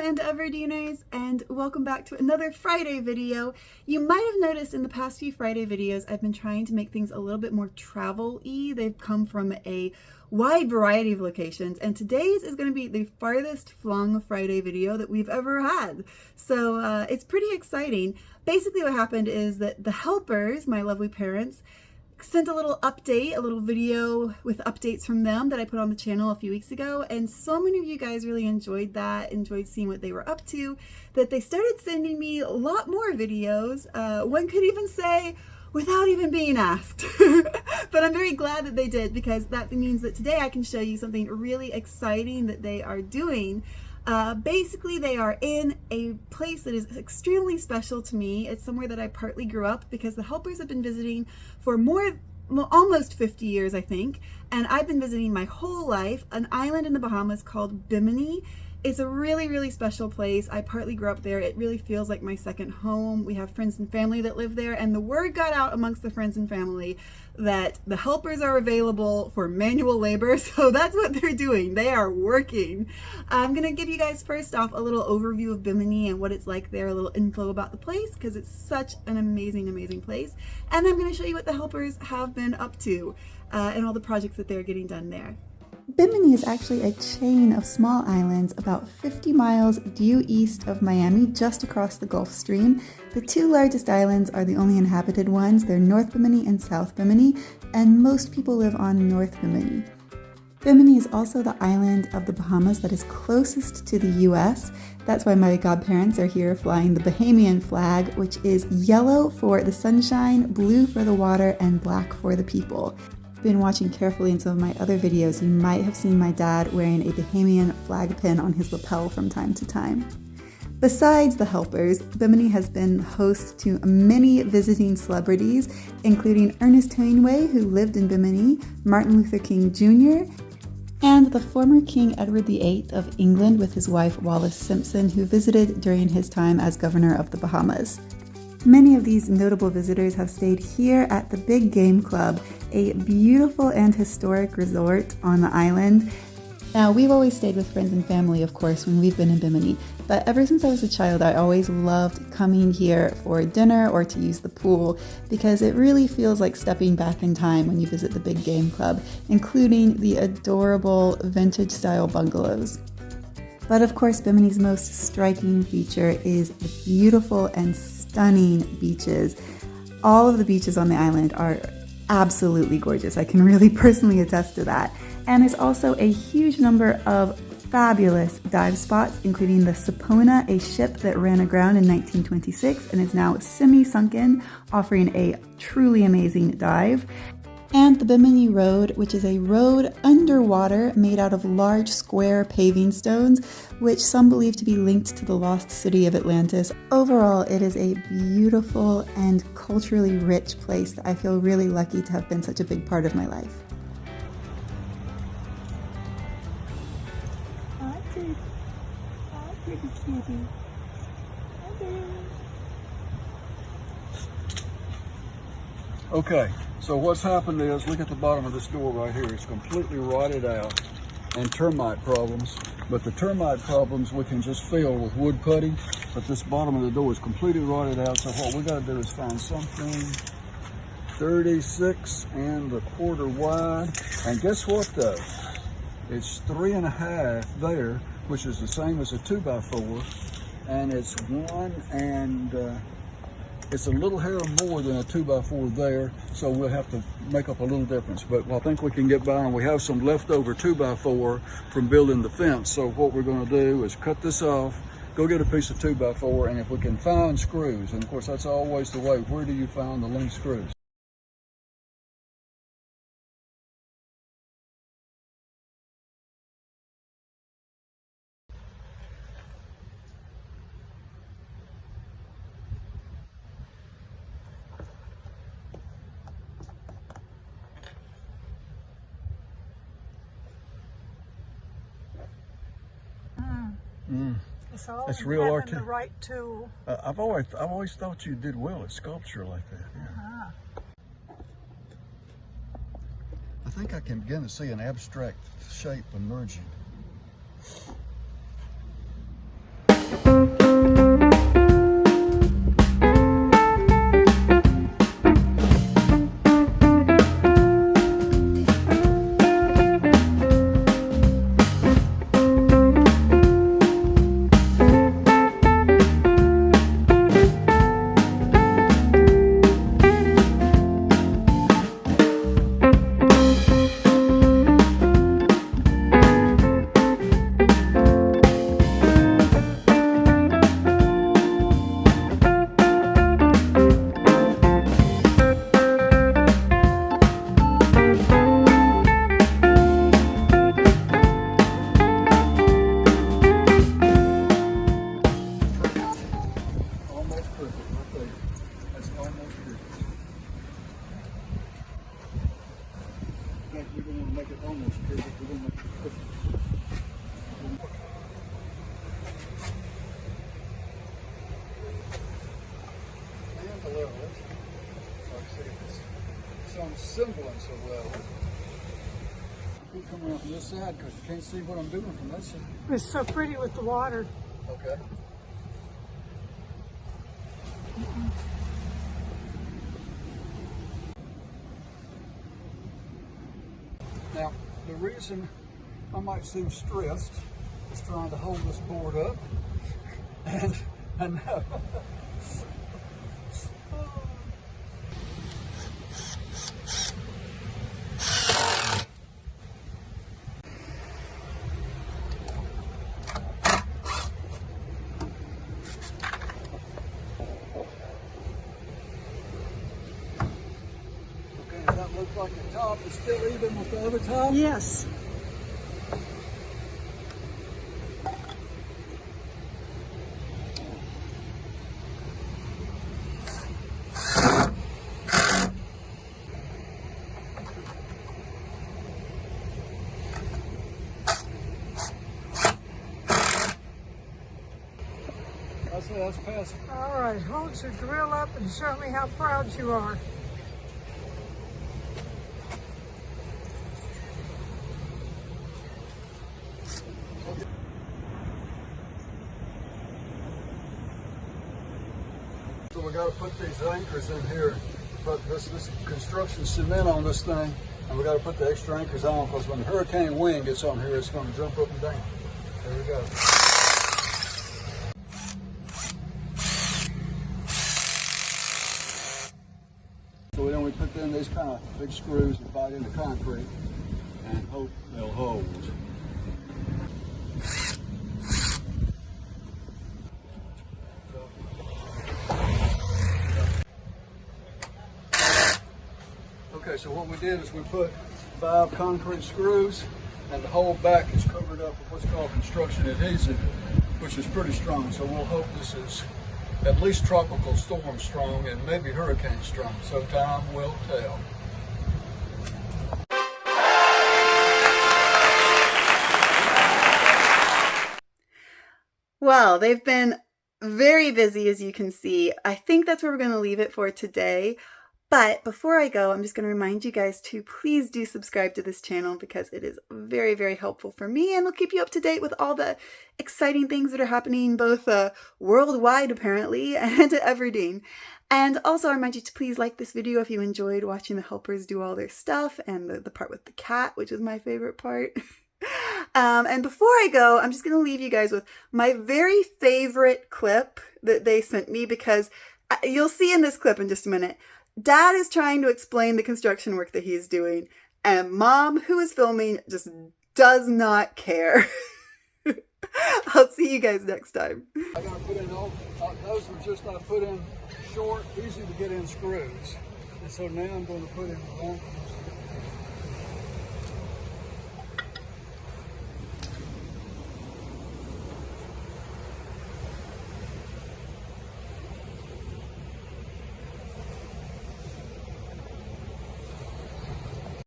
and Everdeeners, and welcome back to another Friday video. You might have noticed in the past few Friday videos I've been trying to make things a little bit more travel-y. They've come from a wide variety of locations, and today's is going to be the farthest flung Friday video that we've ever had. So it's pretty exciting. Basically what happened is that the helpers, my lovely parents, sent a little update, a little video with updates from them that I put on the channel a few weeks ago, and so many of you guys really enjoyed that, enjoyed seeing what they were up to, that they started sending me a lot more videos. One could even say without even being asked. But I'm very glad that they did, because that means that today I can show you something really exciting that they are doing. Basically, they are in a place that is extremely special to me. It's somewhere that I partly grew up, because the helpers have been visiting for almost 50 years, I think, and I've been visiting my whole life, an island in the Bahamas called Bimini. It's a really, really special place. I partly grew up there. It really feels like my second home. We have friends and family that live there, and the word got out amongst the friends and family that the helpers are available for manual labor, so that's what they're doing. They are working. I'm gonna give you guys first off a little overview of Bimini and what it's like there, a little info about the place, because it's such an amazing, amazing place. And I'm gonna show you what the helpers have been up to and all the projects that they're getting done there. Bimini is actually a chain of small islands about 50 miles due east of Miami, just across the Gulf Stream. The two largest islands are the only inhabited ones. They're North Bimini and South Bimini, and most people live on North Bimini. Bimini is also the island of the Bahamas that is closest to the US. That's why my godparents are here flying the Bahamian flag, which is yellow for the sunshine, blue for the water, and black for the people. Been watching carefully in some of my other videos, you might have seen my dad wearing a Bahamian flag pin on his lapel from time to time. Besides the helpers, Bimini has been host to many visiting celebrities, including Ernest Hemingway, who lived in Bimini, Martin Luther King Jr., and the former King Edward VIII of England with his wife Wallis Simpson, who visited during his time as governor of the Bahamas. Many of these notable visitors have stayed here at the Big Game Club, a beautiful and historic resort on the island. Now, we've always stayed with friends and family, of course, when we've been in Bimini, but ever since I was a child, I always loved coming here for dinner or to use the pool, because it really feels like stepping back in time when you visit the Big Game Club, including the adorable vintage-style bungalows. But of course, Bimini's most striking feature is the beautiful and stunning beaches. All of the beaches on the island are absolutely gorgeous. I can really personally attest to that. And there's also a huge number of fabulous dive spots, including the Sapona, a ship that ran aground in 1926 and is now semi-sunken, offering a truly amazing dive. And the Bimini Road, which is a road underwater made out of large square paving stones, which some believe to be linked to the lost city of Atlantis. Overall, it is a beautiful and culturally rich place that I feel really lucky to have been such a big part of my life. Hi, pretty. Hi, pretty kitty. Hi there. Okay. So what's happened is, look at the bottom of this door right here. It's completely rotted out and termite problems. But the termite problems we can just fill with wood putty. But this bottom of the door is completely rotted out. So what we got to do is find something 36 1/4 wide. And guess what though? It's 3 1/2 there, which is the same as a 2x4. And it's it's a little hair more than a 2x4 there, so we'll have to make up a little difference. But I think we can get by, and we have some leftover 2x4 from building the fence. So what we're gonna do is cut this off, go get a piece of 2x4, and if we can find screws, and of course that's always the way, where do you find the loose screws? It's real art. The right tool. I've always thought you did well at sculpture like that. Yeah. I think I can begin to see an abstract shape emerging. semblance of level. You come around from this side because you can't see what I'm doing from that side. It's so pretty with the water. Okay. Now, the reason I might seem stressed is trying to hold this board up, and I know. That looks like the top is still even with the other top? Yes. I say that's passing. All right, hold your drill up and show me how proud you are. So we got to put these anchors in here, put this construction cement on this thing, and we got to put the extra anchors on because when the hurricane wind gets on here, it's going to jump up and down. There we go. So then we put in these kind of big screws that bite into concrete and hope they'll hold. Okay, so what we did is we put 5 concrete screws, and the whole back is covered up with what's called construction adhesive, which is pretty strong. So we'll hope this is at least tropical storm strong and maybe hurricane strong. So time will tell. Well, they've been very busy, as you can see. I think that's where we're going to leave it for today. But before I go, I'm just going to remind you guys to please do subscribe to this channel because it is very, very helpful for me, and it'll keep you up to date with all the exciting things that are happening both worldwide, apparently, and at Everdeen. And also I remind you to please like this video if you enjoyed watching the helpers do all their stuff, and the part with the cat, which is my favorite part. And before I go, I'm just going to leave you guys with my very favorite clip that they sent me, because you'll see in this clip in just a minute, Dad is trying to explain the construction work that he's doing, and Mom, who is filming, just does not care. I'll see you guys next time. I gotta put in those were just I put in short, easy to get in screws. And so now I'm going to put in the long